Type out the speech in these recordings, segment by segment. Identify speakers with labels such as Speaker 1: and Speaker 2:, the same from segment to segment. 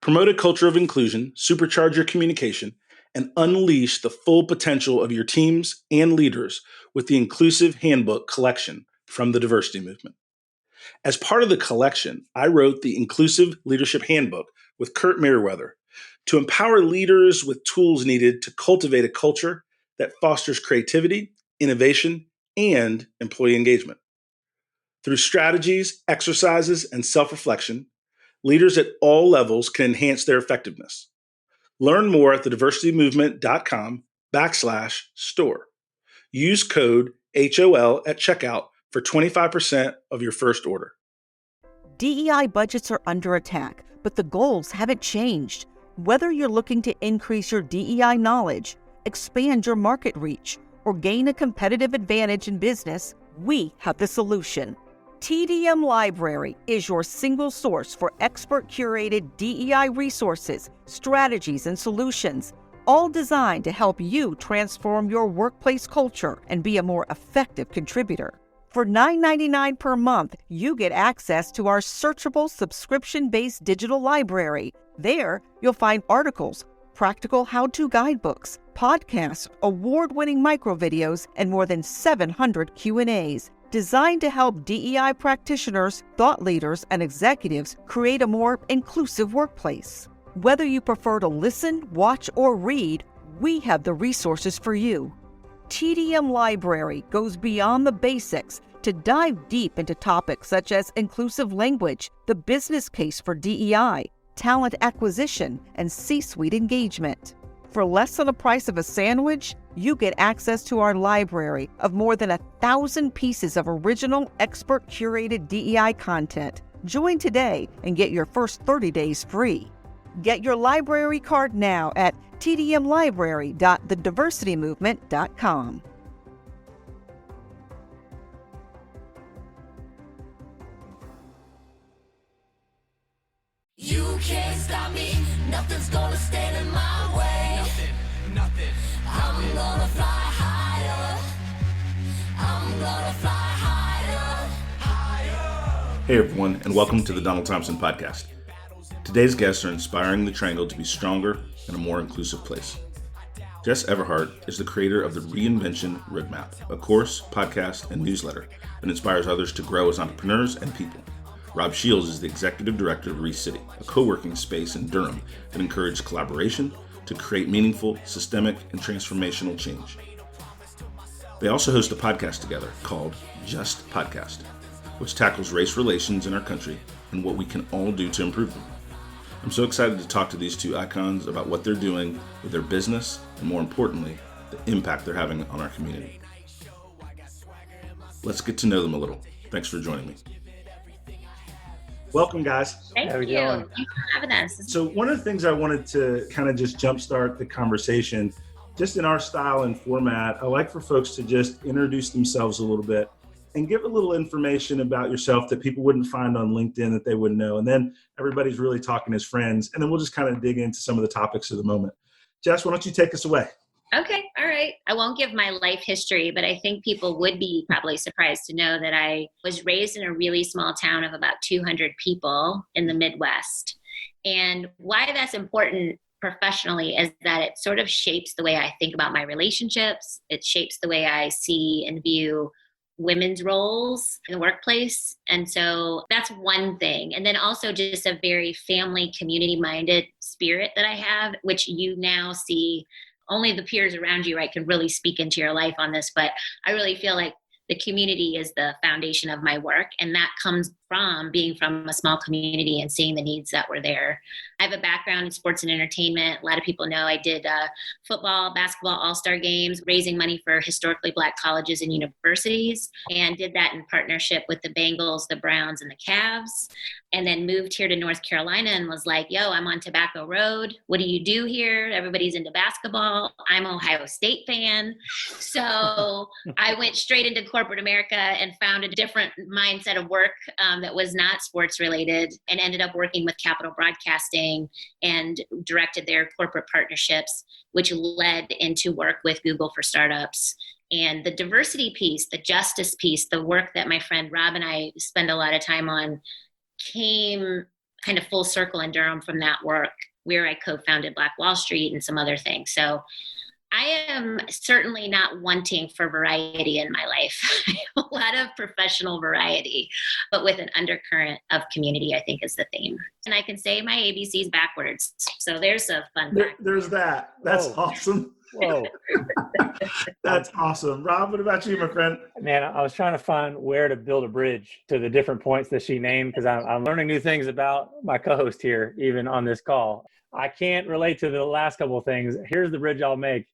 Speaker 1: Promote a culture of inclusion, supercharge your communication, and unleash the full potential of your teams and leaders with the Inclusive Handbook collection from the Diversity Movement. As part of the collection, I wrote the Inclusive Leadership Handbook with Kurt Merriweather to empower leaders with tools needed to cultivate a culture that fosters creativity, innovation, and employee engagement. Through strategies, exercises, and self-reflection, leaders at all levels can enhance their effectiveness. Learn more at thediversitymovement.com/store. Use code HOL at checkout for 25% of your first order.
Speaker 2: DEI budgets are under attack, but the goals haven't changed. Whether you're looking to increase your DEI knowledge, expand your market reach, or gain a competitive advantage in business, we have the solution. TDM Library is your single source for expert-curated DEI resources, strategies, and solutions, all designed to help you transform your workplace culture and be a more effective contributor. For $9.99 per month, you get access to our searchable subscription-based digital library. There, you'll find articles, practical how-to guidebooks, podcasts, award-winning microvideos, and more than 700 Q&As, designed to help DEI practitioners, thought leaders, and executives create a more inclusive workplace. Whether you prefer to listen, watch, or read, we have the resources for you. TDM Library goes beyond the basics to dive deep into topics such as inclusive language, the business case for DEI, talent acquisition, and C-suite engagement. For less than the price of a sandwich, you get access to our library of more than 1,000 pieces of original, expert-curated DEI content. Join today and get your first 30 days free. Get your library card now at tdmlibrary.thediversitymovement.com.
Speaker 3: You can't stop me, nothing's gonna stand in my way. Nothing. I'm gonna fly higher. I'm gonna fly higher.
Speaker 1: Hey everyone, and welcome to the Donald Thompson podcast. Today's guests are inspiring the Triangle to be stronger and a more inclusive place. Jes Averhart is the creator of the Reinvention Roadmap, a course, podcast, and newsletter that inspires others to grow as entrepreneurs and people. Rob Shields is the executive director of Recity, a co-working space in Durham that encourages collaboration to create meaningful, systemic, and transformational change. They also host a podcast together called Just Podcast, which tackles race relations in our country and what we can all do to improve them. I'm so excited to talk to these two icons about what they're doing with their business and, more importantly, the impact they're having on our community. Let's get to know them a little. Thanks for joining me. Welcome, guys.
Speaker 4: Thank you. Thanks for having us.
Speaker 1: So one of the things I wanted to kind of just jumpstart the conversation, just in our style and format, I like for folks to just introduce themselves a little bit and give a little information about yourself that people wouldn't find on LinkedIn that they wouldn't know. And then everybody's really talking as friends. And then we'll just kind of dig into some of the topics of the moment. Jes, why don't you take us away?
Speaker 4: Okay. All right. I won't give my life history, but I think people would be probably surprised to know that I was raised in a really small town of about 200 people in the Midwest. And why that's important professionally is that it sort of shapes the way I think about my relationships. It shapes the way I see and view women's roles in the workplace. And so that's one thing. And then also just a very family, community-minded spirit that I have, which you now see. Only the peers around you, right, can really speak into your life on this. But I really feel like the community is the foundation of my work. And that comes from being from a small community and seeing the needs that were there. I have a background in sports and entertainment. A lot of people know I did football, basketball, all-star games, raising money for historically Black colleges and universities, and did that in partnership with the Bengals, the Browns, and the Cavs. And then moved here to North Carolina and was like, yo, I'm on Tobacco Road. What do you do here? Everybody's into basketball. I'm an Ohio State fan. So I went straight into corporate America and found a different mindset of work that was not sports related, and ended up working with Capital Broadcasting and directed their corporate partnerships, which led into work with Google for Startups. And the diversity piece, the justice piece, the work that my friend Rob and I spend a lot of time on came kind of full circle in Durham from that work, where I co-founded Black Wall Street and some other things. So I am certainly not wanting for variety in my life. A lot of professional variety, but with an undercurrent of community, I think is the theme. And I can say my ABCs backwards. So there's a fun fact.
Speaker 1: There's that. That's awesome.
Speaker 5: Whoa.
Speaker 1: That's awesome. Rob, what about you, my friend?
Speaker 5: Man, I was trying to find where to build a bridge to the different points that she named, because I'm learning new things about my co-host here, even on this call. I can't relate to the last couple of things. Here's the bridge I'll make.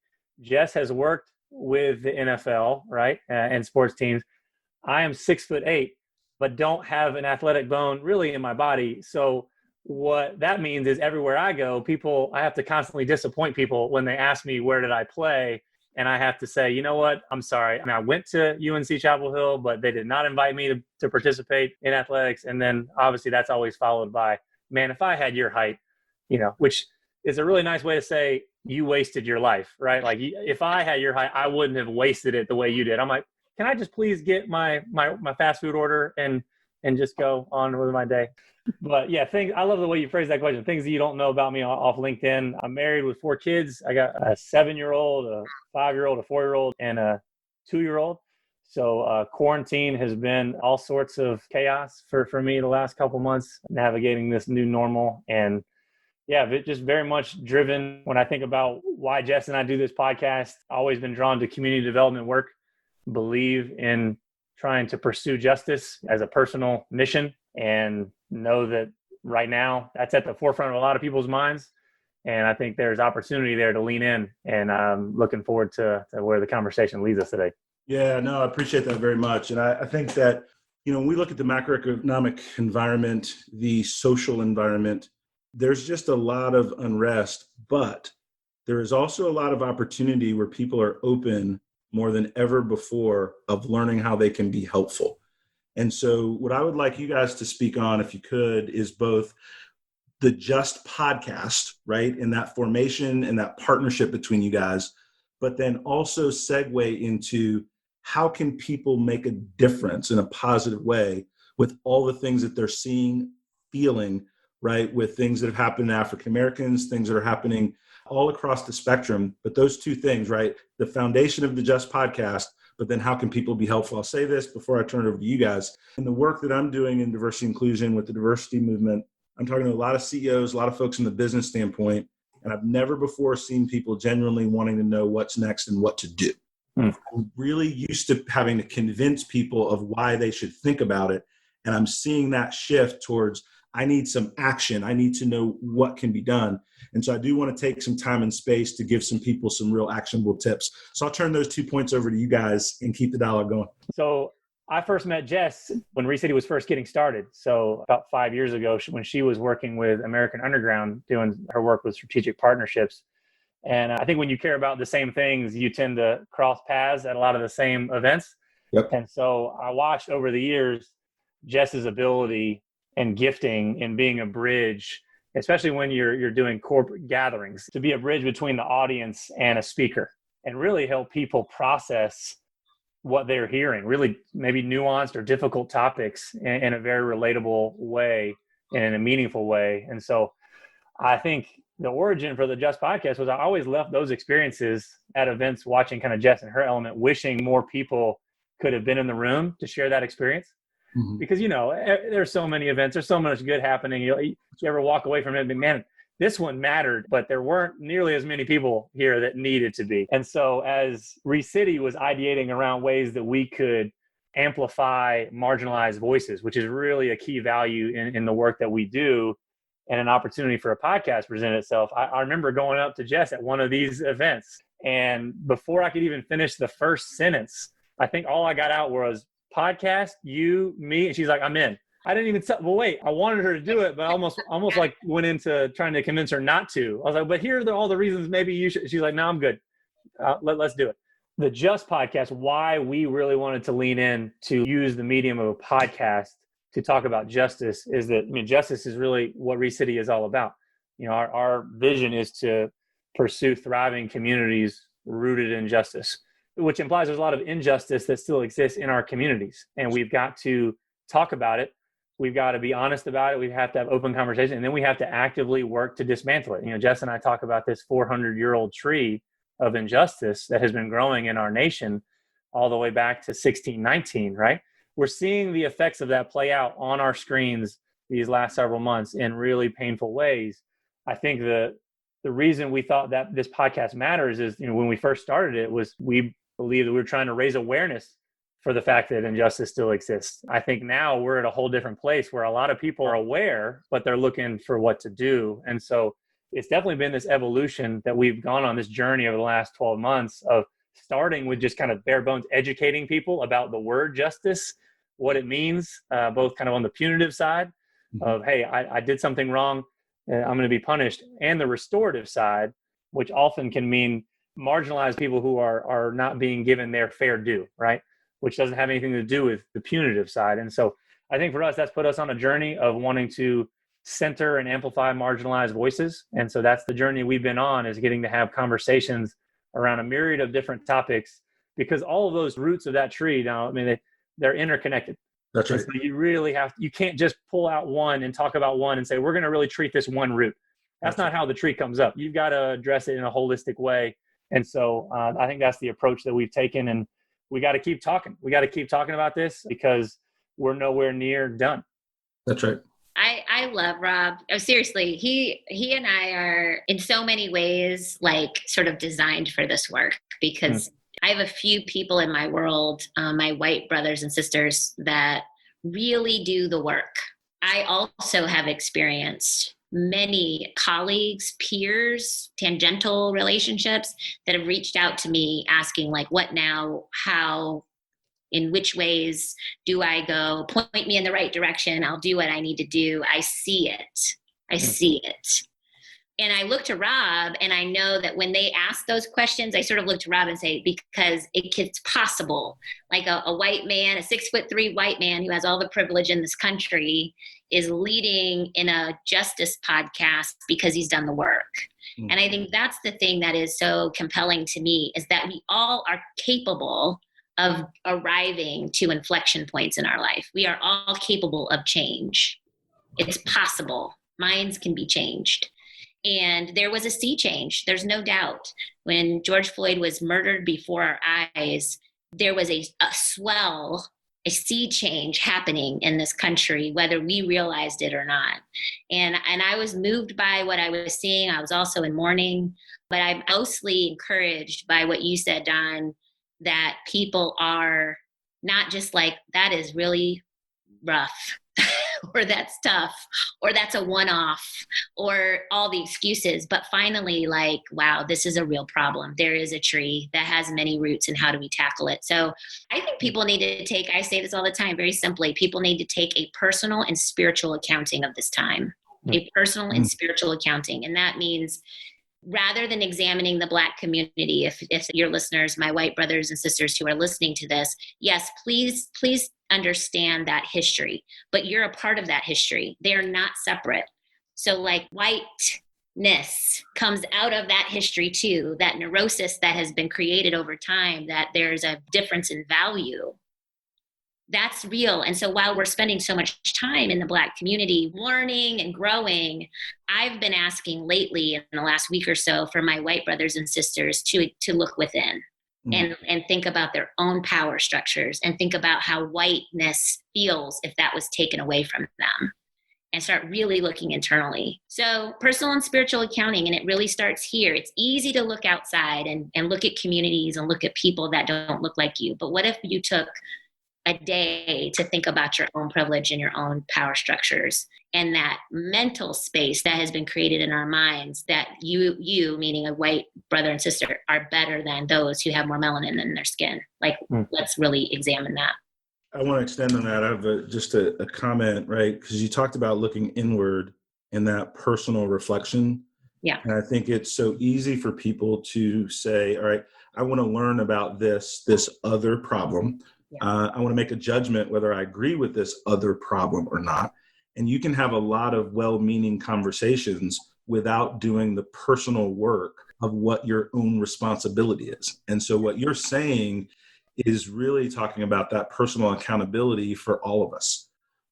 Speaker 5: Jes has worked with the NFL, right, and sports teams. I am 6'8", but don't have an athletic bone really in my body. So what that means is everywhere I go, I have to constantly disappoint people when they ask me, where did I play? And I have to say, you know what? I'm sorry. I mean, I went to UNC Chapel Hill, but they did not invite me to participate in athletics. And then obviously that's always followed by, man, if I had your height, which is a really nice way to say you wasted your life, right? Like if I had your height, I wouldn't have wasted it the way you did. I'm like, can I just please get my fast food order and just go on with my day? But yeah, I love the way you phrase that question. Things that you don't know about me off LinkedIn. I'm married with 4 kids. I got a 7-year-old, a 5-year-old, a 4-year-old, and a 2-year-old. So quarantine has been all sorts of chaos for me the last couple months, navigating this new normal. And yeah, it just very much driven when I think about why Jes and I do this podcast. I've always been drawn to community development work, believe in trying to pursue justice as a personal mission, and know that right now that's at the forefront of a lot of people's minds. And I think there's opportunity there to lean in, and I'm looking forward to where the conversation leads us today.
Speaker 1: Yeah, no, I appreciate that very much. And I think that, when we look at the macroeconomic environment, the social environment, there's just a lot of unrest, but there is also a lot of opportunity where people are open more than ever before of learning how they can be helpful. And so what I would like you guys to speak on, if you could, is both the Just podcast, right? And that formation and that partnership between you guys, but then also segue into how can people make a difference in a positive way with all the things that they're seeing, feeling, right? With things that have happened to African Americans, things that are happening all across the spectrum. But those two things, right? The foundation of the Just podcast, but then how can people be helpful? I'll say this before I turn it over to you guys. In the work that I'm doing in diversity inclusion with the diversity movement, I'm talking to a lot of CEOs, a lot of folks from the business standpoint, and I've never before seen people genuinely wanting to know what's next and what to do. I'm really used to having to convince people of why they should think about it. And I'm seeing that shift towards, I need some action. I need to know what can be done. And so I do want to take some time and space to give some people some real actionable tips. So I'll turn those 2 points over to you guys and keep the dialogue going.
Speaker 5: So I first met Jes when Recity was first getting started. So about 5 years ago, when she was working with American Underground, doing her work with strategic partnerships. And I think when you care about the same things, you tend to cross paths at a lot of the same events.
Speaker 1: Yep.
Speaker 5: And so I watched over the years Jes's ability and gifting in being a bridge, especially when you're doing corporate gatherings, to be a bridge between the audience and a speaker and really help people process what they're hearing, really maybe nuanced or difficult topics in a very relatable way and in a meaningful way. And so I think the origin for the Just podcast was I always left those experiences at events watching kind of Jes and her element, wishing more people could have been in the room to share that experience. Mm-hmm. Because, there's so many events, there's so much good happening. You ever walk away from it and be, man, this one mattered, but there weren't nearly as many people here that needed to be. And so as Recity was ideating around ways that we could amplify marginalized voices, which is really a key value in the work that we do, and an opportunity for a podcast presented itself, I remember going up to Jes at one of these events. And before I could even finish the first sentence, I think all I got out was, podcast, you, me, and she's like, I'm in. I didn't even wait. I wanted her to do it, but I almost like went into trying to convince her not to. I was like, but here are all the reasons maybe you should. She's like, no, I'm good. Let's do it. The Just podcast, why we really wanted to lean in to use the medium of a podcast to talk about justice is that, justice is really what Recity is all about. Our vision is to pursue thriving communities rooted in justice, which implies there's a lot of injustice that still exists in our communities. And we've got to talk about it We've got to be honest about it. We have to have open conversation, and then we have to actively work to dismantle it. Jess and I talk about this 400-year-old tree of injustice that has been growing in our nation all the way back to 1619, right? We're seeing the effects of that play out on our screens these last several months in really painful ways. I think the reason we thought that this podcast matters is, when we first started it, was we believe that we were trying to raise awareness for the fact that injustice still exists. I think now we're at a whole different place where a lot of people are aware, but they're looking for what to do. And so it's definitely been this evolution that we've gone on this journey over the last 12 months of starting with just kind of bare bones educating people about the word justice, what it means, both kind of on the punitive side of, hey, I did something wrong, I'm going to be punished, and the restorative side, which often can mean marginalized people who are not being given their fair due, right? Which doesn't have anything to do with the punitive side. And so I think for us, that's put us on a journey of wanting to center and amplify marginalized voices. And so that's the journey we've been on, is getting to have conversations around a myriad of different topics, because all of those roots of that tree now, I mean, they're interconnected.
Speaker 1: That's right.
Speaker 5: So you can't just pull out one and talk about one and say, we're going to really treat this one root. That's not how the tree comes up. You've got to address it in a holistic way. And so I think that's the approach that we've taken. And we got to keep talking. We got to keep talking about this because we're nowhere near done.
Speaker 1: That's right.
Speaker 4: I love Rob. Oh, seriously, he and I are in so many ways like sort of designed for this work, because I have a few people in my world, my white brothers and sisters, that really do the work. I also have experienced many colleagues, peers, tangential relationships that have reached out to me asking, like, what now, how, in which ways do I go? Point me in the right direction. I'll do what I need to do. I see it. I see it. And I look to Rob, and I know that when they ask those questions, I sort of look to Rob and say, because it's possible. Like a white man, a 6'3" white man who has all the privilege in this country is leading in a justice podcast because he's done the work. And I think that's the thing that is so compelling to me, is that we all are capable of arriving to inflection points in our life. We are all capable of change. It's possible. Minds can be changed. And there was a sea change. There's no doubt. When George Floyd was murdered before our eyes, there was a swell, a sea change happening in this country, whether we realized it or not. And I was moved by what I was seeing. I was also in mourning, but I'm mostly encouraged by what you said, Don, that people are not just like, that is really rough, or that's tough, or that's a one-off, or all the excuses, but finally, like, wow, this is a real problem. There is a tree that has many roots, and how do we tackle it? So I think people need to take, I say this all the time, very simply, people need to take a personal and spiritual accounting of this time, a personal and spiritual accounting. And that means, rather than examining the Black community, if your listeners, my white brothers and sisters who are listening to this, yes, please understand that history, but you're a part of that history. They're not separate. So like whiteness comes out of that history too, that neurosis that has been created over time, that there's a difference in value. That's real. And so while we're spending so much time in the Black community learning and growing, I've been asking lately in the last week or so for my white brothers and sisters to look within and think about their own power structures, and think about how whiteness feels if that was taken away from them, and start really looking internally. So personal and spiritual accounting, and it really starts here. It's easy to look outside and look at communities and look at people that don't look like you. But what if you took a day to think about your own privilege and your own power structures, and that mental space that has been created in our minds, that you meaning a white brother and sister, are better than those who have more melanin in their skin. Like, let's really examine that.
Speaker 1: I want to extend on that. I have just a comment, right? Because you talked about looking inward and that personal reflection.
Speaker 4: Yeah.
Speaker 1: And I think it's so easy for people to say, all right, I want to learn about this other problem. I want to make a judgment whether I agree with this other problem or not. And you can have a lot of well-meaning conversations without doing the personal work of what your own responsibility is. And so what you're saying is really talking about that personal accountability for all of us.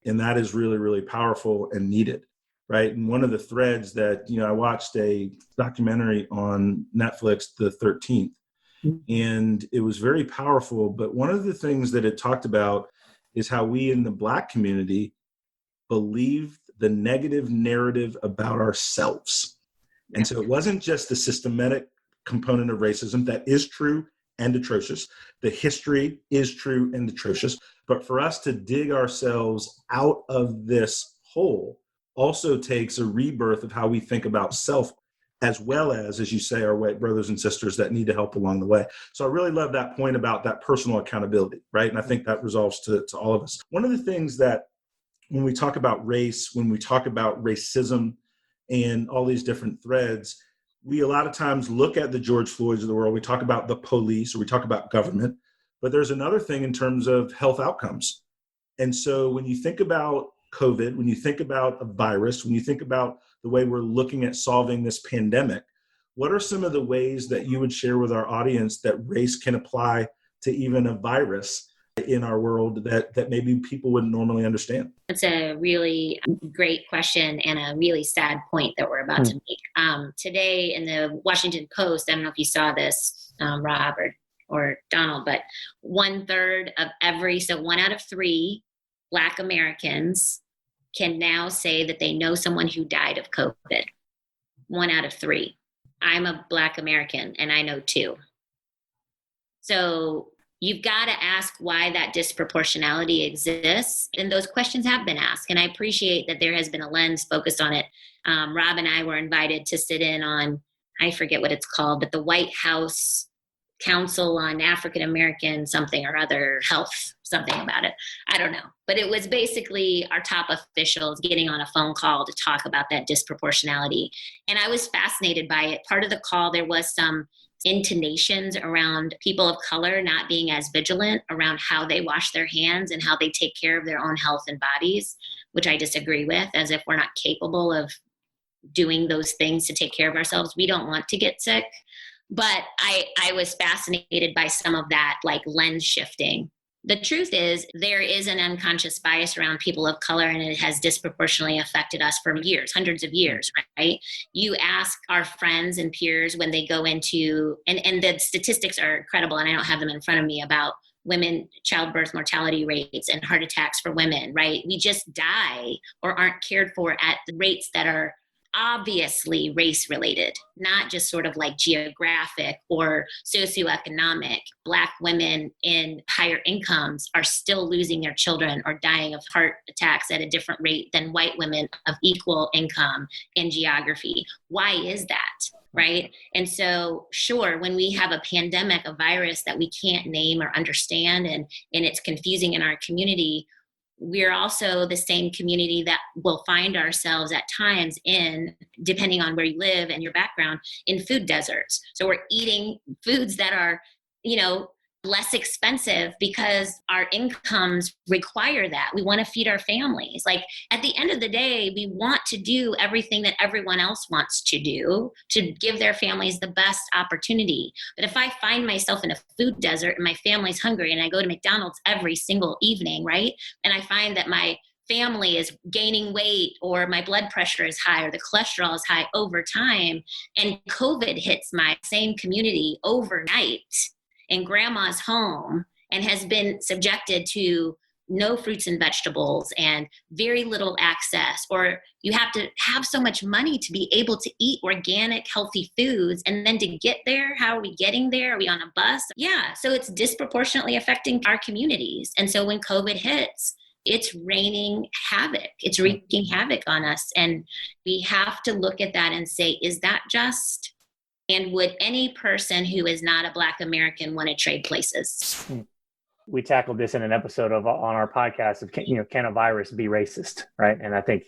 Speaker 1: And that is really, really powerful and needed, right? And one of the threads that, I watched a documentary on Netflix, The 13th, and it was very powerful. But one of the things that it talked about is how we in the Black community believed the negative narrative about ourselves. And so it wasn't just the systematic component of racism that is true and atrocious. The history is true and atrocious. But for us to dig ourselves out of this hole also takes a rebirth of how we think about self, as well as you say, our white brothers and sisters that need to help along the way. So I really love that point about that personal accountability, right? And I think that resolves to all of us. One of the things that when we talk about race, when we talk about racism and all these different threads, we a lot of times look at the George Floyds of the world. We talk about the police or we talk about government, but there's another thing in terms of health outcomes. And so when you think about COVID, when you think about a virus, when you think about the way we're looking at solving this pandemic, what are some of the ways that you would share with our audience that race can apply to even a virus in our world that maybe people wouldn't normally understand?
Speaker 4: That's a really great question and a really sad point that we're about to make. Today in the Washington Post, I don't know if you saw this, Rob or Donald, but 1/3 of so 1 out of 3 Black Americans can now say that they know someone who died of COVID. 1 out of 3. I'm a Black American and I know 2. So you've got to ask why that disproportionality exists. And those questions have been asked. And I appreciate that there has been a lens focused on it. Rob and I were invited to sit in on, I forget what it's called, but the White House Council on African American something or other health, something about it. I don't know. But it was basically our top officials getting on a phone call to talk about that disproportionality. And I was fascinated by it. Part of the call, there was some intonations around people of color not being as vigilant around how they wash their hands and how they take care of their own health and bodies, which I disagree with, as if we're not capable of doing those things to take care of ourselves. We don't want to get sick. But I was fascinated by some of that, like lens shifting. The truth is there is an unconscious bias around people of color, and it has disproportionately affected us for years, hundreds of years, right? You ask our friends and peers when they go into, and the statistics are incredible, and I don't have them in front of me, about women, childbirth mortality rates and heart attacks for women, right? We just die or aren't cared for at the rates that are obviously race related, not just sort of like geographic or socioeconomic. Black women in higher incomes are still losing their children or dying of heart attacks at a different rate than white women of equal income and geography. Why is that? Right? And so, sure, when we have a pandemic, a virus that we can't name or understand, and it's confusing in our community, we're also the same community that will find ourselves at times in, depending on where you live and your background, in food deserts. So we're eating foods that are, less expensive because our incomes require that. We want to feed our families. Like, at the end of the day, we want to do everything that everyone else wants to do to give their families the best opportunity. But if I find myself in a food desert and my family's hungry and I go to McDonald's every single evening, right? And I find that my family is gaining weight or my blood pressure is high or the cholesterol is high over time, and COVID hits my same community overnight in grandma's home and has been subjected to no fruits and vegetables and very little access, or you have to have so much money to be able to eat organic, healthy foods. And then to get there, how are we getting there? Are we on a bus? Yeah. So it's disproportionately affecting our communities. And so when COVID hits, it's raining havoc. It's wreaking havoc on us. And we have to look at that and say, is that just? And would any person who is not a Black American want to trade places?
Speaker 5: We tackled this in an episode on our podcast of, can a virus be racist, right? And I think,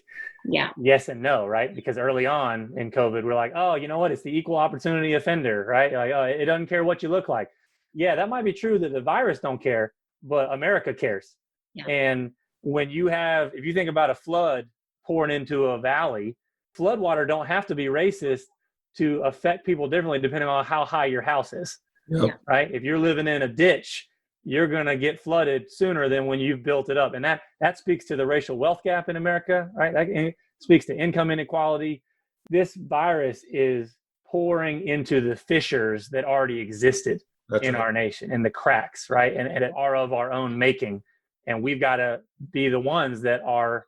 Speaker 5: yes and no, right? Because early on in COVID, we're like, oh, you know what? It's the equal opportunity offender, right? Like, oh, it doesn't care what you look like. Yeah, that might be true that the virus don't care, but America cares. Yeah. And if you think about a flood pouring into a valley, floodwater don't have to be racist to affect people differently depending on how high your house is, right? If you're living in a ditch you're going to get flooded sooner than when you've built it up. And that speaks to the racial wealth gap in America, right? That speaks to income inequality. This virus is pouring into the fissures that already existed in our nation, and the cracks, right? And are of our own making. And we've got to be the ones that are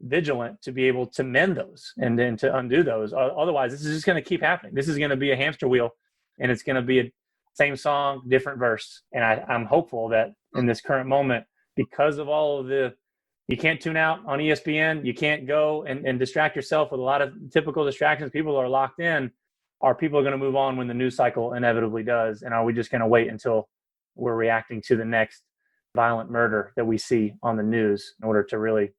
Speaker 5: vigilant to be able to mend those and then to undo those. Otherwise, this is just going to keep happening. This is going to be a hamster wheel, and it's going to be a same song, different verse. And I'm hopeful that in this current moment, because of all of you can't tune out on ESPN, you can't go and distract yourself with a lot of typical distractions. People are locked in. Are people going to move on when the news cycle inevitably does? And are we just going to wait until we're reacting to the next violent murder that we see on the news in order to really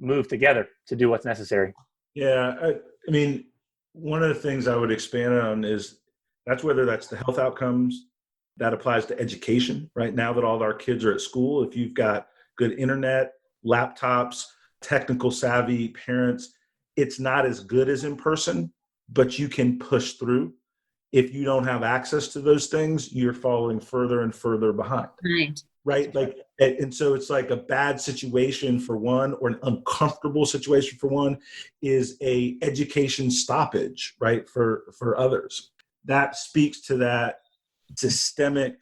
Speaker 5: move together to do what's necessary?
Speaker 1: Yeah. I mean, one of the things I would expand on is whether that's the health outcomes, that applies to education. Right now that all of our kids are at school, if you've got good internet, laptops, technical savvy parents, it's not as good as in person, but you can push through. If you don't have access to those things, you're falling further and further behind. Right. Like, and so it's like a bad situation for one, or an uncomfortable situation for one, is a education stoppage, right, for others. That speaks to that systemic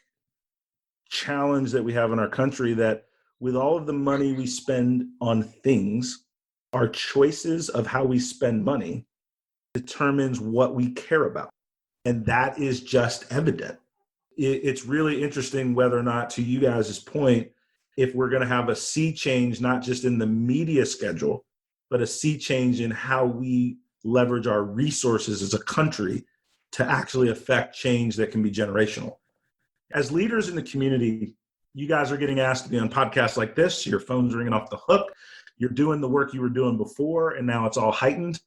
Speaker 1: challenge that we have in our country, that with all of the money we spend on things, our choices of how we spend money determines what we care about. And that is just evident. It's really interesting whether or not, to you guys' point, if we're going to have a sea change, not just in the media schedule, but a sea change in how we leverage our resources as a country to actually affect change that can be generational. As leaders in the community, you guys are getting asked to be on podcasts like this. Your phone's ringing off the hook. You're doing the work you were doing before, and now it's all heightened.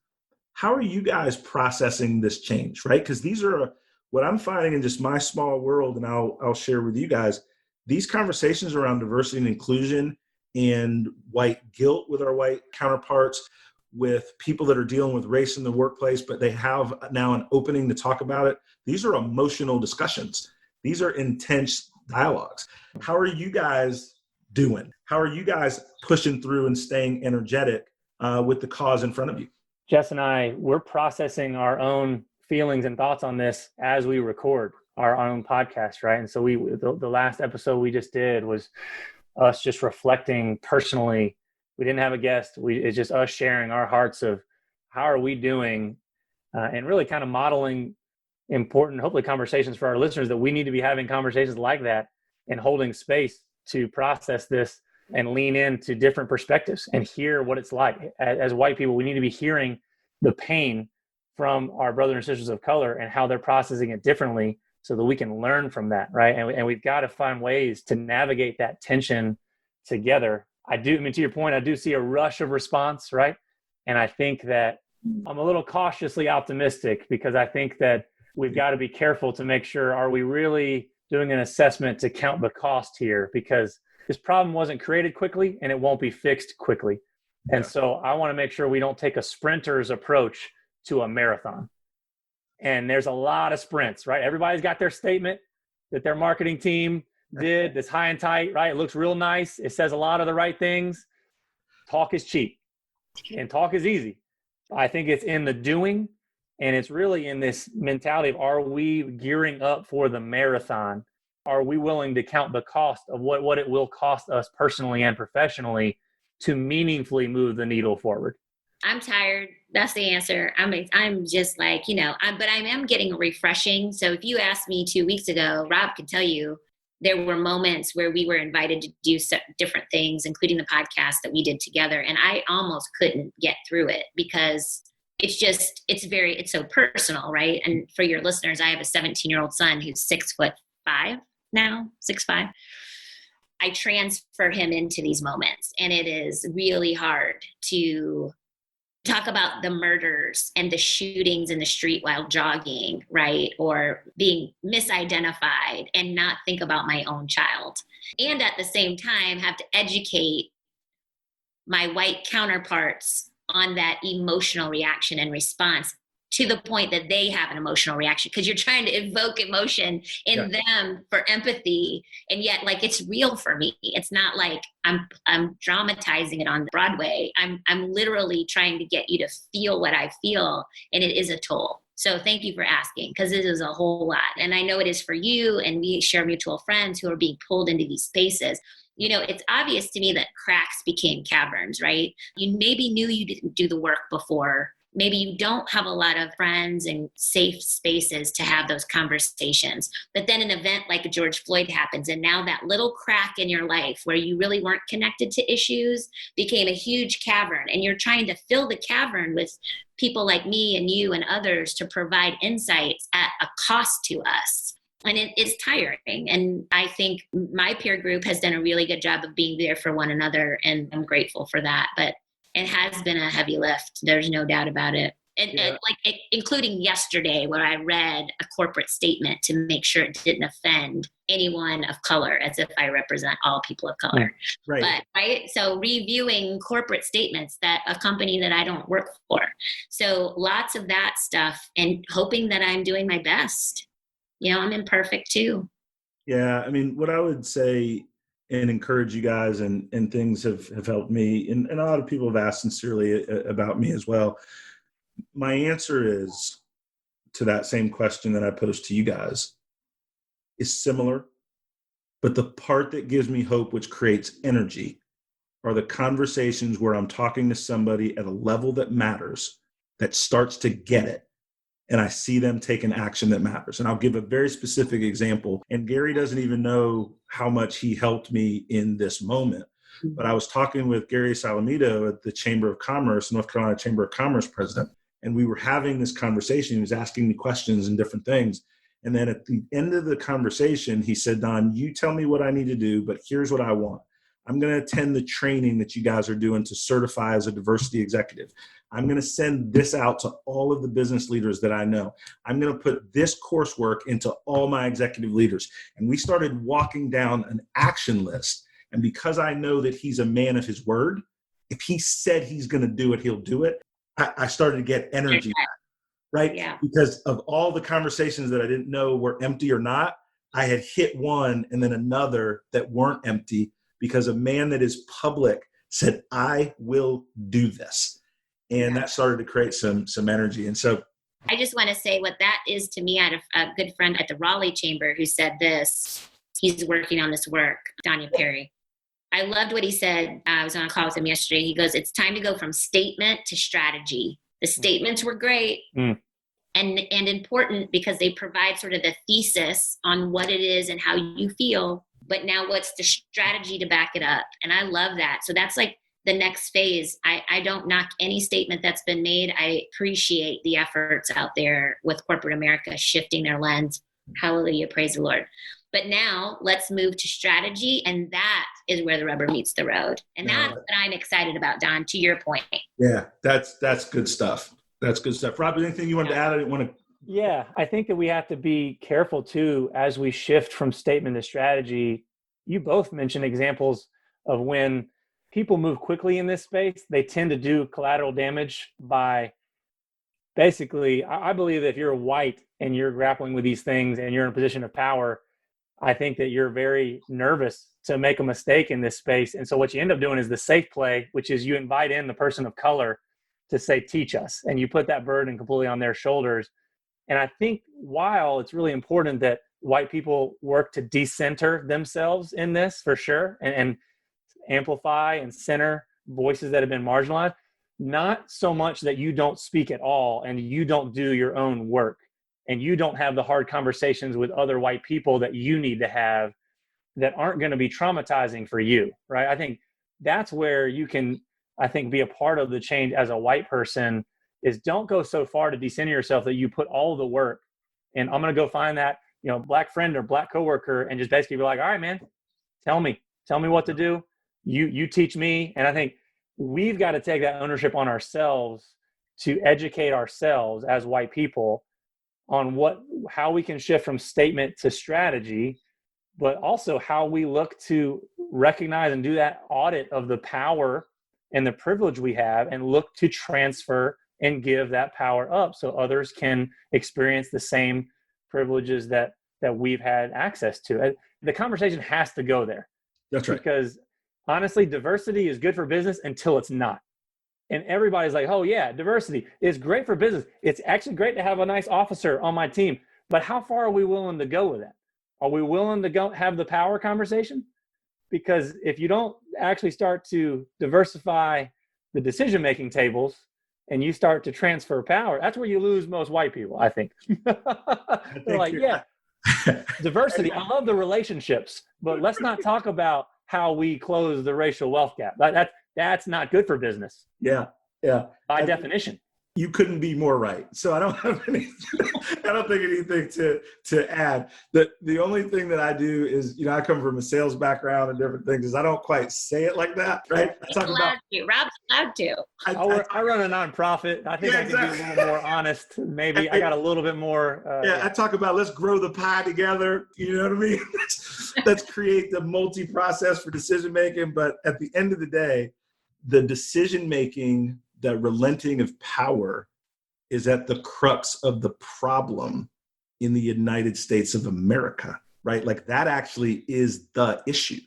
Speaker 1: How are you guys processing this change, right? Because these are what I'm finding in just my small world, and I'll share with you guys, these conversations around diversity and inclusion and white guilt with our white counterparts, with people that are dealing with race in the workplace, but they have now an opening to talk about it. These are emotional discussions. These are intense dialogues. How are you guys doing? How are you guys pushing through and staying energetic with the cause in front of you?
Speaker 5: Jess and we're processing our own feelings and thoughts on this as we record our own podcast, right? And so the last episode we just did was us just reflecting personally. We didn't have a guest. It's just us sharing our hearts of how are we doing, and really kind of modeling important, hopefully, conversations for our listeners, that we need to be having conversations like that and holding space to process this and lean into different perspectives and hear what it's like. As white people, we need to be hearing the pain from our brothers and sisters of color and how they're processing it differently so that we can learn from that, right? And we've got to find ways to navigate that tension together. To your point, I do see a rush of response, right? And I think that I'm a little cautiously optimistic, because I think that we've got to be careful to make sure, are we really doing an assessment to count the cost here? Because this problem wasn't created quickly and it won't be fixed quickly. And so I want to make sure we don't take a sprinter's approach to a marathon. And there's a lot of sprints, right? Everybody's got their statement that their marketing team did, this high and tight, right? It looks real nice. It says a lot of the right things. Talk is cheap and talk is easy. I think it's in the doing, and it's really in this mentality of, are we gearing up for the marathon? Are we willing to count the cost of what it will cost us personally and professionally to meaningfully move the needle forward?
Speaker 4: I'm tired. That's the answer. I'm just like, but I am getting refreshing. So if you asked me 2 weeks ago, Rob can tell you, there were moments where we were invited to do different things, including the podcast that we did together. And I almost couldn't get through it because it's so personal, right? And for your listeners, I have a 17-year-old son who's 6'5" now, 6'5". I transfer him into these moments, and it is really hard to talk about the murders and the shootings in the street while jogging, right? Or being misidentified and not think about my own child. And at the same time, have to educate my white counterparts on that emotional reaction and response to the point that they have an emotional reaction, because you're trying to evoke emotion in them for empathy. And yet, like, it's real for me. It's not like I'm dramatizing it on Broadway. I'm literally trying to get you to feel what I feel. And it is a toll. So thank you for asking, because it is a whole lot. And I know it is for you, and we share mutual friends who are being pulled into these spaces. You know, it's obvious to me that cracks became caverns, right? You maybe knew you didn't do the work before. Maybe you don't have a lot of friends and safe spaces to have those conversations. But then an event like a George Floyd happens, and now that little crack in your life where you really weren't connected to issues became a huge cavern. And you're trying to fill the cavern with people like me and you and others to provide insights at a cost to us. And it is tiring. And I think my peer group has done a really good job of being there for one another. And I'm grateful for that. But it has been a heavy lift. There's no doubt about it. And including yesterday, where I read a corporate statement to make sure it didn't offend anyone of color, as if I represent all people of color.
Speaker 1: Right.
Speaker 4: But, right. So reviewing corporate statements that a company that I don't work for. So lots of that stuff, and hoping that I'm doing my best. You know, I'm imperfect too.
Speaker 1: Yeah. I mean, what I would say and encourage you guys, and things have helped me, and a lot of people have asked sincerely about me as well. My answer is to that same question that I posed to you guys is similar, but the part that gives me hope, which creates energy, are the conversations where I'm talking to somebody at a level that matters, that starts to get it, and I see them take an action that matters. And I'll give a very specific example. And Gary doesn't even know how much he helped me in this moment. But I was talking with Gary Salamito at the Chamber of Commerce, North Carolina Chamber of Commerce president, and we were having this conversation. He was asking me questions and different things. And then at the end of the conversation, he said, Don, you tell me what I need to do, but here's what I want. I'm going to attend the training that you guys are doing to certify as a diversity executive. I'm going to send this out to all of the business leaders that I know. I'm going to put this coursework into all my executive leaders. And we started walking down an action list. And because I know that he's a man of his word, if he said he's going to do it, he'll do it. I started to get energy back, right?
Speaker 4: Yeah.
Speaker 1: Because of all the conversations that I didn't know were empty or not, I had hit one and then another that weren't empty, because a man that is public said, I will do this. And that started to create some energy. And so
Speaker 4: I just want to say what that is to me. I had a good friend at the Raleigh Chamber who said this. He's working on this work, Danya Perry. I loved what he said. I was on a call with him yesterday. He goes, it's time to go from statement to strategy. The statements were great and important because they provide sort of the thesis on what it is and how you feel. But now what's the strategy to back it up? And I love that. So that's like the next phase. I don't knock any statement that's been made. I appreciate the efforts out there with corporate America shifting their lens. Hallelujah, praise the Lord. But now let's move to strategy. And that is where the rubber meets the road. And that's what I'm excited about, Don, to your point.
Speaker 1: Yeah, that's good stuff. That's good stuff. Rob, anything you wanted to add? I didn't want to.
Speaker 5: Yeah, I think that we have to be careful too as we shift from statement to strategy. You both mentioned examples of when people move quickly in this space. They tend to do collateral damage by basically, I believe that if you're white and you're grappling with these things and you're in a position of power, I think that you're very nervous to make a mistake in this space. And so what you end up doing is the safe play, which is you invite in the person of color to say, teach us, and you put that burden completely on their shoulders. And I think while it's really important that white people work to decenter themselves in this for sure, and amplify and center voices that have been marginalized, not so much that you don't speak at all and you don't do your own work and you don't have the hard conversations with other white people that you need to have that aren't going to be traumatizing for you, right? I think that's where you can, be a part of the change as a white person, is don't go so far to decenter yourself that you put all the work and I'm going to go find that, black friend or black coworker and just basically be like, all right, man, tell me what to do. You teach me. And I think we've got to take that ownership on ourselves to educate ourselves as white people on how we can shift from statement to strategy, but also how we look to recognize and do that audit of the power and the privilege we have and look to transfer and give that power up so others can experience the same privileges that we've had access to. The conversation has to go there.
Speaker 1: That's right.
Speaker 5: Because honestly, diversity is good for business until it's not. And everybody's like, oh yeah, diversity is great for business. It's actually great to have a nice officer on my team. But how far are we willing to go with that? Are we willing to go have the power conversation? Because if you don't actually start to diversify the decision-making tables and you start to transfer power, that's where you lose most white people, I think. They're like, yeah, diversity. I love the relationships, but let's not talk about how we close the racial wealth gap. That's not good for business.
Speaker 1: Yeah.
Speaker 5: By definition.
Speaker 1: You couldn't be more right. So I don't have I don't think anything to add. The only thing that I do is, I come from a sales background and different things, is I don't quite say it like that, right?
Speaker 4: Rob's allowed to.
Speaker 5: I run a nonprofit. I think I can be a little more honest. Maybe I got a little bit more.
Speaker 1: I talk about, let's grow the pie together. You know what I mean? Let's create the multi-process for decision-making. But at the end of the day, the decision-making, the relenting of power, is at the crux of the problem in the United States of America, right? Like, that actually is the issue.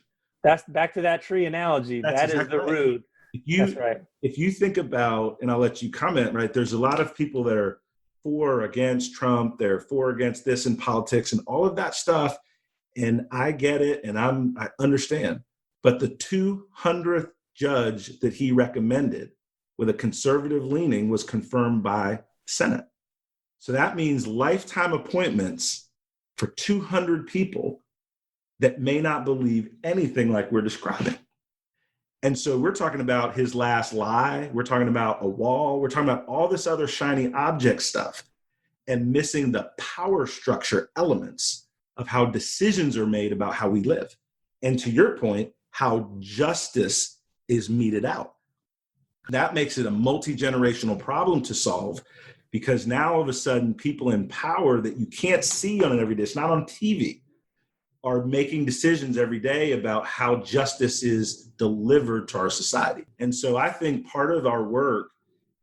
Speaker 5: That's back to that tree analogy. That is the root. That's right.
Speaker 1: If you think about, and I'll let you comment, right? There's a lot of people that are for or against Trump. They're for or against this in politics and all of that stuff. And I get it. And I understand. But the 200th judge that he recommended with a conservative leaning was confirmed by the Senate. So that means lifetime appointments for 200 people that may not believe anything like we're describing. And so we're talking about his last lie. We're talking about a wall. We're talking about all this other shiny object stuff and missing the power structure elements of how decisions are made about how we live. And to your point, how justice is meted out. That makes it a multi-generational problem to solve, because now all of a sudden people in power that you can't see on an everyday, it's not on TV, are making decisions every day about how justice is delivered to our society. And so I think part of our work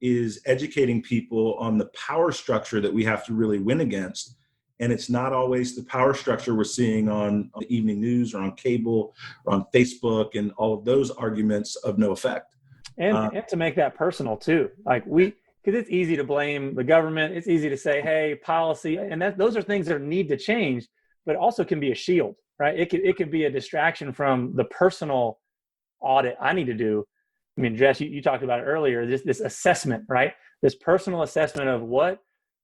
Speaker 1: is educating people on the power structure that we have to really win against. And it's not always the power structure we're seeing on the evening news or on cable or on Facebook and all of those arguments of no effect.
Speaker 5: And to make that personal too, because it's easy to blame the government. It's easy to say, hey, policy, and those are things that need to change, but also can be a shield, right? It could be a distraction from the personal audit I need to do. I mean, Jes, you talked about it earlier, this assessment, right? This personal assessment of what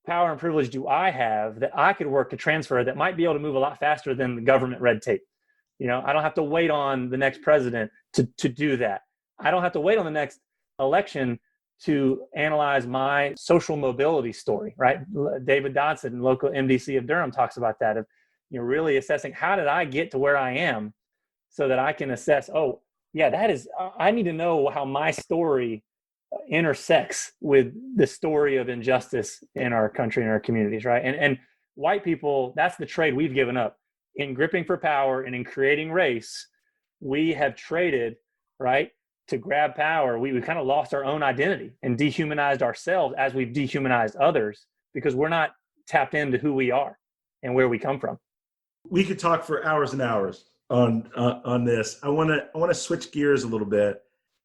Speaker 5: power and privilege do I have that I could work to transfer that might be able to move a lot faster than the government red tape. I don't have to wait on the next president to do that. I don't have to wait on the next election to analyze my social mobility story, right? David Dodson, local MDC of Durham, talks about that, of really assessing how did I get to where I am so that I can assess, oh, yeah, I need to know how my story intersects with the story of injustice in our country and our communities, right? And white people, that's the trade we've given up. In gripping for power and in creating race, we have traded, right, to grab power. We kind of lost our own identity and dehumanized ourselves as we've dehumanized others, because we're not tapped into who we are and where we come from.
Speaker 1: We could talk for hours and hours on this. I want to switch gears a little bit,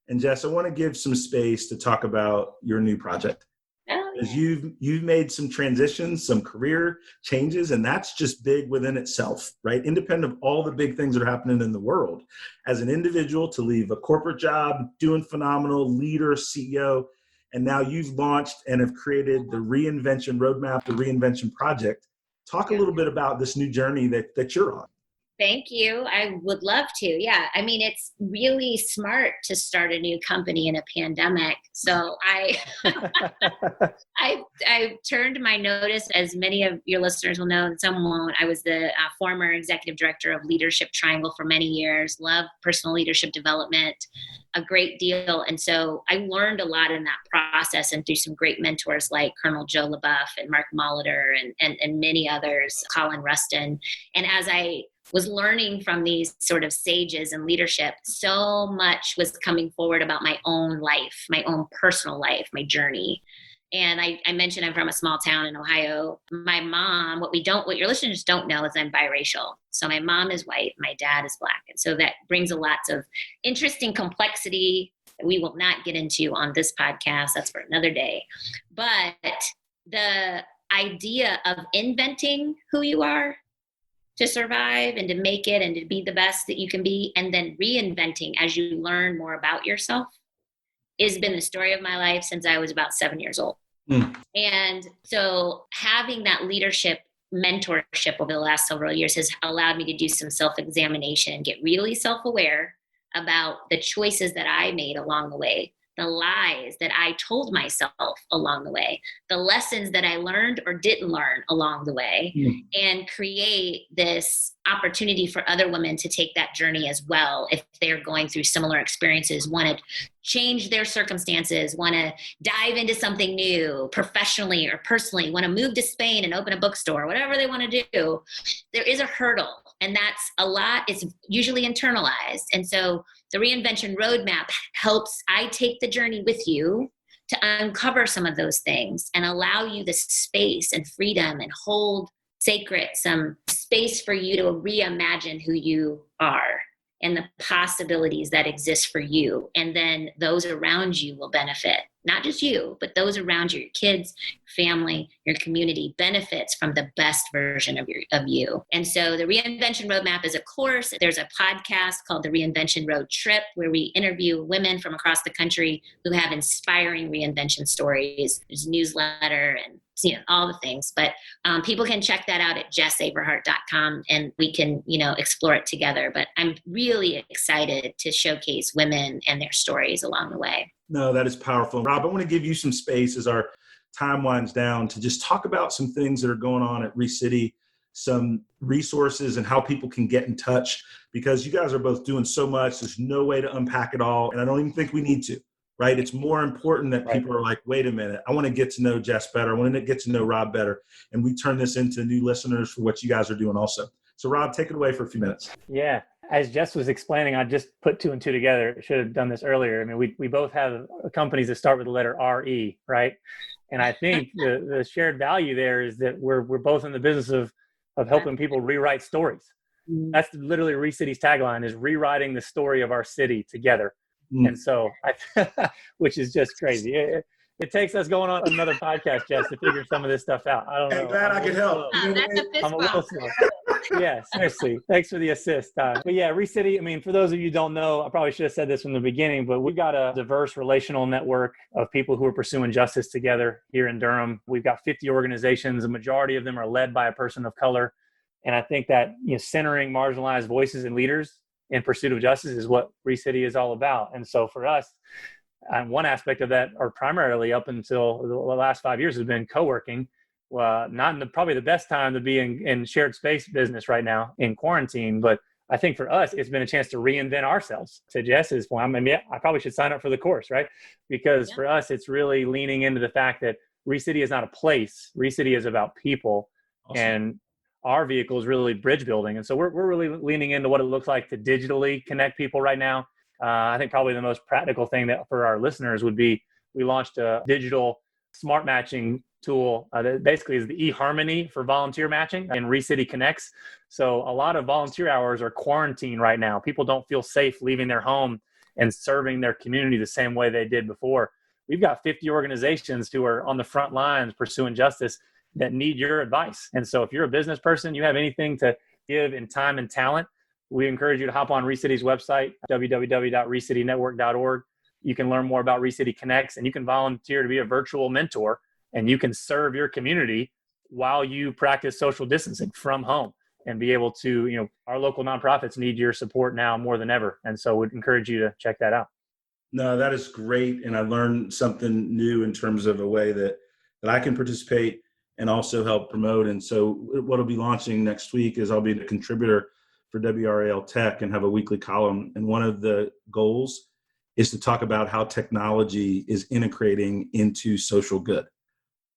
Speaker 1: and Jes, I want to give some space to talk about your new project. Because you've made some transitions, some career changes, and that's just big within itself, right? Independent of all the big things that are happening in the world. As an individual, to leave a corporate job, doing phenomenal, leader, CEO, and now you've launched and have created the Reinvention Roadmap, the Reinvention Project. Talk a little bit about this new journey that you're on.
Speaker 4: Thank you. I would love to. Yeah. I mean, it's really smart to start a new company in a pandemic. So I turned my notice, as many of your listeners will know, and some won't. I was the former executive director of Leadership Triangle for many years, loved personal leadership development a great deal. And so I learned a lot in that process and through some great mentors like Colonel Joe LaBeouf and Mark Molitor and many others, Colin Rustin. And as I was learning from these sort of sages in leadership, so much was coming forward about my own life, my own personal life, my journey. And I mentioned I'm from a small town in Ohio. My mom, what your listeners don't know is I'm biracial. So my mom is white, my dad is Black. And so that brings a lot of interesting complexity that we will not get into on this podcast. That's for another day. But the idea of inventing who you are to survive and to make it and to be the best that you can be, and then reinventing as you learn more about yourself, has been the story of my life since I was about 7 years old. And so having that leadership mentorship over the last several years has allowed me to do some self-examination and get really self-aware about the choices that I made along the way, the lies that I told myself along the way, the lessons that I learned or didn't learn along the way, and create this opportunity for other women to take that journey as well if they're going through similar experiences, want to change their circumstances, want to dive into something new professionally or personally, want to move to Spain and open a bookstore, whatever they want to do. There is a hurdle, and that's a lot. It's usually internalized. And so the Reinvention Roadmap helps I take the journey with you to uncover some of those things and allow you the space and freedom and hold sacred some space for you to reimagine who you are and the possibilities that exist for you. And then those around you will benefit. Not just you, but those around you, your kids, family, your community benefits from the best version of you. And so the Reinvention Roadmap is a course. There's a podcast called the Reinvention Road Trip, where we interview women from across the country who have inspiring reinvention stories. There's a newsletter and all the things. But people can check that out at jesaverhart.com, and we can, explore it together. But I'm really excited to showcase women and their stories along the way.
Speaker 1: No, that is powerful. Rob, I want to give you some space as our time winds down to just talk about some things that are going on at Recity, some resources and how people can get in touch, because you guys are both doing so much. There's no way to unpack it all. And I don't even think we need to, right? It's more important that people are like, wait a minute, I want to get to know Jes better. I want to get to know Rob better. And we turn this into new listeners for what you guys are doing also. So Rob, take it away for a few minutes.
Speaker 5: Yeah. As Jes was explaining, I just put two and two together. I should have done this earlier. I mean, we both have companies that start with the letter RE, right? And I think the shared value there is that we're both in the business of helping people rewrite stories. That's literally Recity's tagline, is rewriting the story of our city together. And so, which is just crazy. It takes us going on another podcast, Jes, to figure some of this stuff out. I don't know.
Speaker 1: Glad I could help.
Speaker 4: That's a fist
Speaker 5: I'm a little slow. Yeah, seriously. Thanks for the assist. But yeah, Recity, I mean, for those of you who don't know, I probably should have said this from the beginning, but we've got a diverse relational network of people who are pursuing justice together here in Durham. We've got 50 organizations. The majority of them are led by a person of color. And I think that centering marginalized voices and leaders in pursuit of justice is what Recity is all about. And so for us, one aspect of that, or primarily up until the last 5 years, has been co-working. Not in probably the best time to be in shared space business right now in quarantine, but I think for us, it's been a chance to reinvent ourselves. To Jes's point, I probably should sign up for the course, right? Because for us, it's really leaning into the fact that Recity is not a place. Recity is about people. Awesome. And our vehicle is really bridge building. And so we're really leaning into what it looks like to digitally connect people right now. I think probably the most practical thing that for our listeners would be, we launched a digital smart matching tool that basically is the eHarmony for volunteer matching, and Recity Connects. So a lot of volunteer hours are quarantined right now. People don't feel safe leaving their home and serving their community the same way they did before. We've got 50 organizations who are on the front lines pursuing justice that need your advice. And so if you're a business person, you have anything to give in time and talent, we encourage you to hop on Recity's website, www.recitynetwork.org. You can learn more about Recity Connects, and you can volunteer to be a virtual mentor, and you can serve your community while you practice social distancing from home and be able to, our local nonprofits need your support now more than ever. And so we'd encourage you to check that out.
Speaker 1: No, that is great. And I learned something new in terms of a way that I can participate and also help promote. And so what I'll be launching next week is I'll be a contributor for WRAL Tech and have a weekly column. And one of the goals is to talk about how technology is integrating into social good,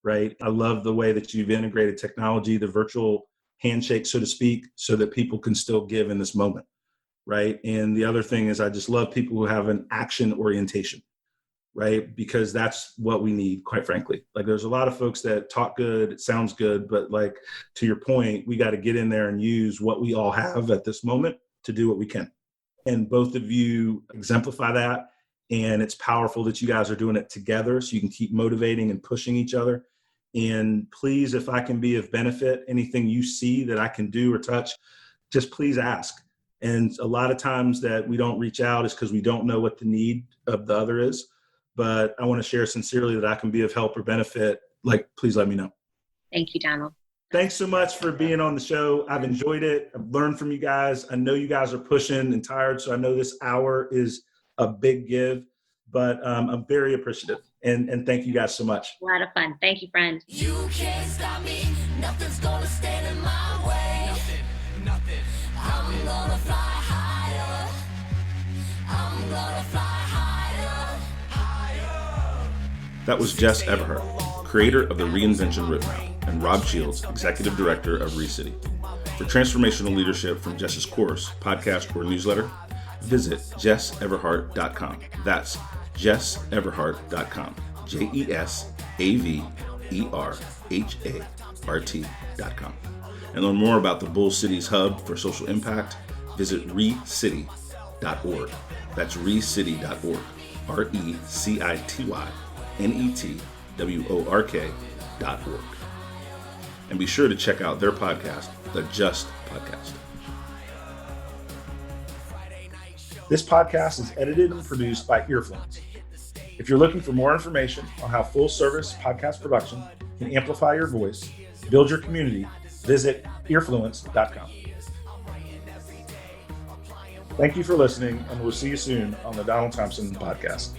Speaker 1: right? I love the way that you've integrated technology, the virtual handshake, so to speak, so that people can still give in this moment, right? And the other thing is I just love people who have an action orientation, right? Because that's what we need, quite frankly. Like there's a lot of folks that talk good, it sounds good, but like to your point, we got to get in there and use what we all have at this moment to do what we can. And both of you exemplify that. And it's powerful that you guys are doing it together so you can keep motivating and pushing each other. And please, if I can be of benefit, anything you see that I can do or touch, just please ask. And a lot of times that we don't reach out is because we don't know what the need of the other is. But I want to share sincerely that I can be of help or benefit. Like, please let me know.
Speaker 4: Thank you, Donald.
Speaker 1: Thanks so much for being on the show. I've enjoyed it. I've learned from you guys. I know you guys are pushing and tired, so I know this hour is a big give, but I'm very appreciative. And thank you guys so much.
Speaker 4: A lot of fun. Thank you, friend.
Speaker 3: You can't stop me, nothing's gonna stand in my way. Nothing. I'm gonna fly higher. I'm gonna fly higher.
Speaker 1: That was Jes Averhart, creator of the Reinvention Roadmap, and Rob Shields, executive director of Recity. For transformational leadership from Jes's course, podcast, or newsletter, visit jesaverhart.com. That's jesaverhart.com. jesaverhart.com. And learn more about the Bull City's hub for social impact, visit recity.org. That's recity.org. RECITYNETWORK.org. And be sure to check out their podcast, The Just Podcast. This podcast is edited and produced by Earfluence. If you're looking for more information on how full-service podcast production can amplify your voice, build your community, visit earfluence.com. Thank you for listening, and we'll see you soon on the Donald Thompson Podcast.